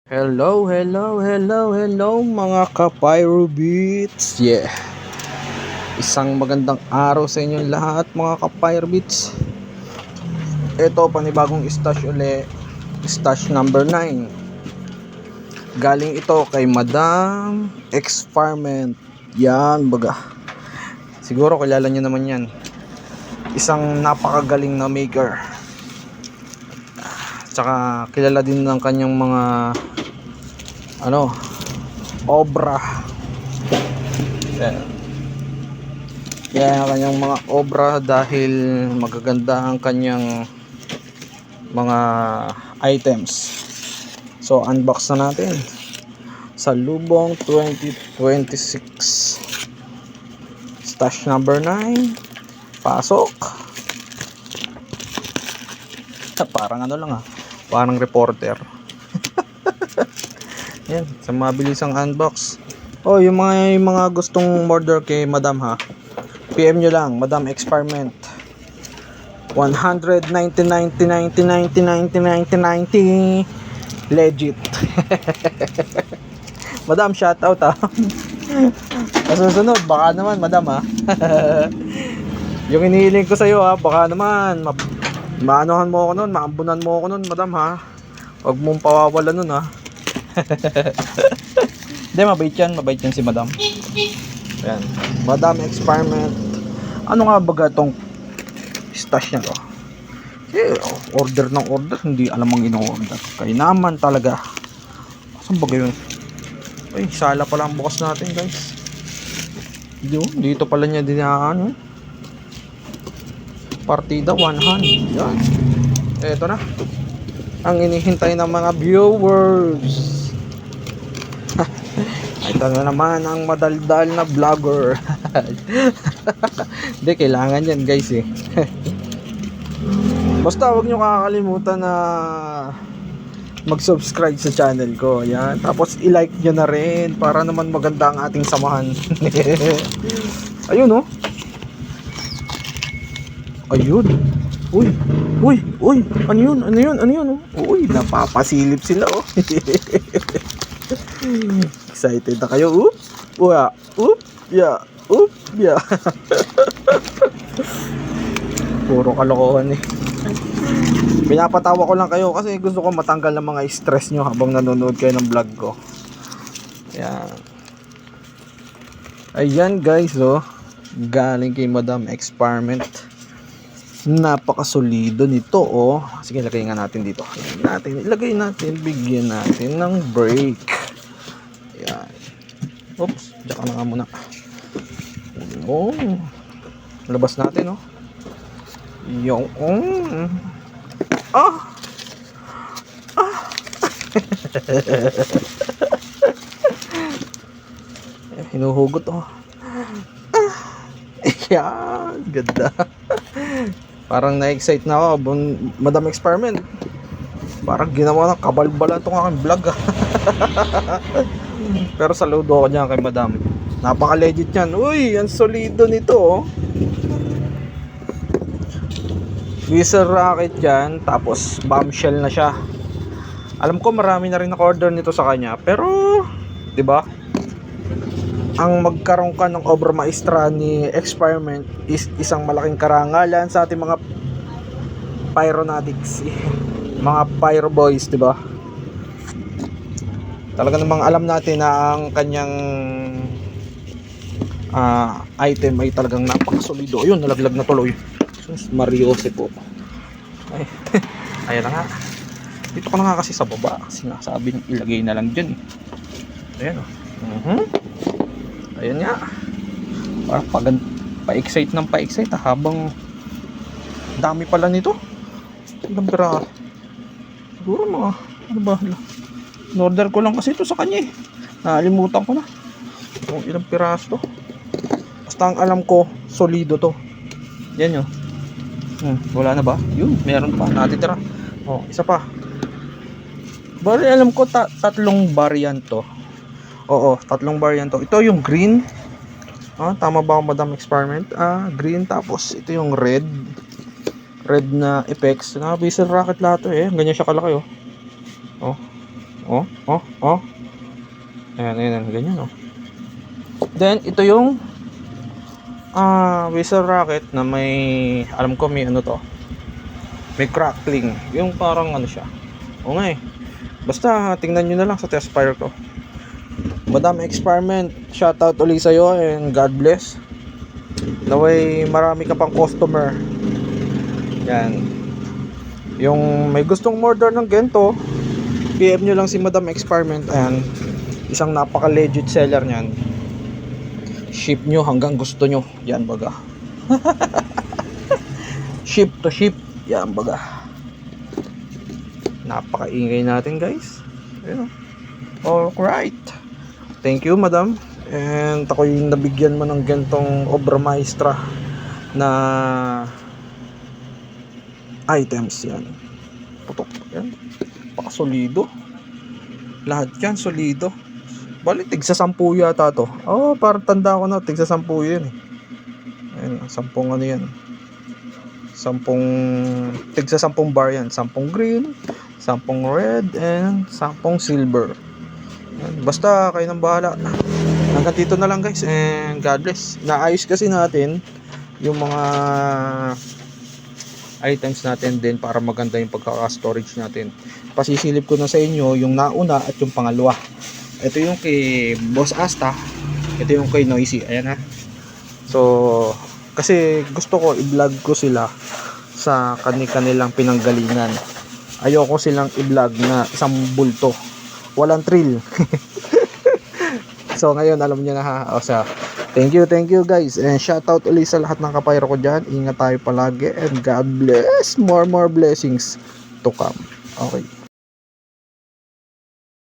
Hello, hello, hello, hello mga ka-Pyro Beats. Yeah. Isang magandang araw sa inyong lahat mga ka-Pyro Beats. Ito panibagong stash uli. Stash number 9. Galing ito kay Madam Experiment. Yan baga. Siguro kilala niyo naman yan. Isang napakagaling na maker. Tsaka kilala din ng kanyang mga obra. Yan ang kanyang mga obra dahil magaganda ang kanyang mga items. So unbox na natin sa Lubong 2026 stash number 9. Pasok. Parang parang reporter. Yan, sa mabilisang unbox. Yung mga gustong order kay Madam ha, PM nyo lang, Madam Experiment. 190 legit. Madam, shoutout ha. Masusunod, baka naman Madam ha. Yung inihiling ko sa'yo ha, baka naman maanohan mo ako nun, maambunan mo ako nun Madam ha. Huwag mong pawawalan nun ha. Hindi, mabait yan si Madam. Ayan, Madam Experiment. Ano nga baga itong stash niya to? Order ng order, hindi alam ang ino-order. Kaya naman talaga. Saan baga yun? Ay, sala pala ang bukas natin guys. Dito pala niya dinaan. Partida 100. Yan. Eto na ang inihintay ng mga viewers. Ito na naman ang madaldal na vlogger. Hindi, kailangan yan guys eh. Basta huwag nyo kakalimutan na mag-subscribe sa channel ko. Yan. Tapos i-like nyo na rin para naman maganda ang ating samahan. Ayun oh. Ayun. Uy. Ano yun? Uy, napapasilip sila oh. Excited na kayo. Yeah. Puro kalokohan eh. Pinapatawa ko lang kayo kasi gusto ko matanggal ng mga stress nyo habang nanonood kayo ng vlog ko. Ayan guys oh. Galing kay Madam Experiment. Napakasolido nito oh. Sige, lagay nga natin dito. Ilagay natin, bigyan natin ng break. Ayan. Oops, diyan na nga muna. Oh. Labas natin oh. Yung hinuhugot oh. Ayan, ganda. Parang na-excite na ako, Madam Experiment. Parang ginawa ng kabalbalan itong aking vlog. Pero saludo ako dyan kay Madam. Napaka-legit yan. Uy, ang solido nito oh. Whistle rocket yan. Tapos bombshell na siya. Alam ko marami na rin naka-order nito sa kanya. Pero, di ba? Ang magkaroon ka ng obra maestra ni Experiment is isang malaking karangalan sa ating mga pyronatics, mga pyro boys, di ba? Talaga namang alam natin na ang kanyang item ay talagang napakasolido. Ayun, nalaglag na tuloy. Mariose po. Ay, ayan na nga. Dito ko na nga kasi sa baba kasi nga sabi niya ilagay na lang dyan eh. Ayan o. Ayan nga. Parang pa-excite habang dami pala nito. Ilang pira. Siguro mga ano ba? In-order ko lang kasi ito sa kanya eh. Nakalimutan ko na kung ilang piraso to. Basta ang alam ko solido to. Yan yun. Wala na ba? Yun, meron pa natitira. Isa pa. Bali alam ko tatlong variant to. Oo, tatlong variant to. Ito yung green. Tama ba ako Madam Experiment? Green, tapos ito yung red. Red na effects. Whistle rocket lahat to eh. Ganyan siya kalaki oh. Oh, oh, oh. Ayan, ayan, ganyan, oh. Then, ito yung whistle racket na may, alam ko may ano to, may crackling. Yung parang ano siya. O nga eh. Basta, tingnan nyo na lang sa test fire ko. Madam Experiment, shoutout ulit sa'yo and God bless. Naway marami ka pang customer. Yan. Yung may gustong order ng ganito, PM nyo lang si Madam Experiment. Ayan. Isang napaka legit seller nyan. Ship nyo hanggang gusto nyo. Yan baga. Ship to ship. Yan baga. Napakaingay natin guys. Ayun. Alright. Thank you madam. And ako yung nabigyan mo ng gantong obra maestra na items yan. Putok. Yan. Pakasolido. Lahat yan solido. Bali tigsa 10 yata to. Oh, parang tanda ko na tigsa 10 yan eh. Ayun, 10 ano yan. 10 tigsa 10 bar yan. 10 green, 10 red, and 10 silver. Yan. Basta kayo nang bahala. Hanggang dito na lang guys, and God bless. Naayos kasi natin yung mga items natin din para maganda yung pagkaka-storage natin. Pasisilip ko na sa inyo yung nauna at yung pangalawa. Ito yung kay Boss Asta, ito yung kay Noisy. Ayan ha. So kasi gusto ko i-vlog ko sila sa kanilang pinanggalingan. Ayoko silang i-vlog na isang bulto, walang thrill. So ngayon alam niyo na ha. O sa thank you guys, and shout out ulit sa lahat ng kapayro ko dyan. Ingat tayo palagi and God bless. More blessings to come. Okay.